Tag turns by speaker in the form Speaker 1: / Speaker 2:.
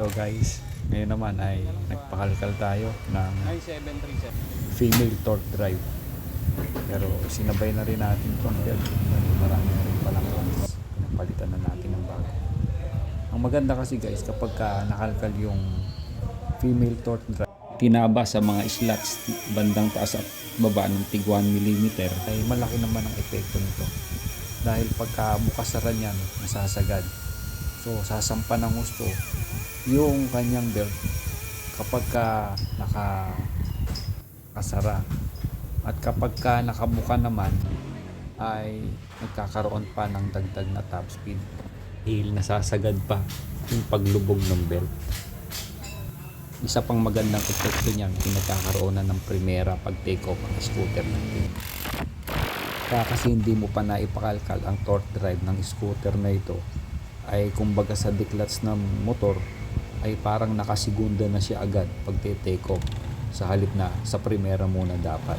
Speaker 1: So guys, ngayon naman ay nagpakalkal tayo ng
Speaker 2: 9737.
Speaker 1: female torque drive. Pero sinabay na rin natin itong belt. Marami na rin palang clutch. Pinapalitan na natin ng bago. Ang maganda kasi guys, kapag nakalkal yung female torque drive, tinaba sa mga slots bandang taas at baba ng tig 1 mm, ay malaki naman ang epekto nito. Dahil pagka bukasaran yan, nasasagad. So sasampa ng gusto yung kanyang belt kapag nakasara, at kapag nakabuka naman ay nagkakaroon pa ng dagdag na top speed dahil nasasagad pa yung paglubog ng belt. Isa pang magandang epekto niyan, pinagkakaroon na ng primera pag take off ang scooter natin. Kaya kasi hindi mo pa naipakalkal ang torque drive ng scooter na ito, ay kumbaga sa decluts ng motor ay parang nakasigunda na siya agad pag take off, sa halip na sa primera muna dapat.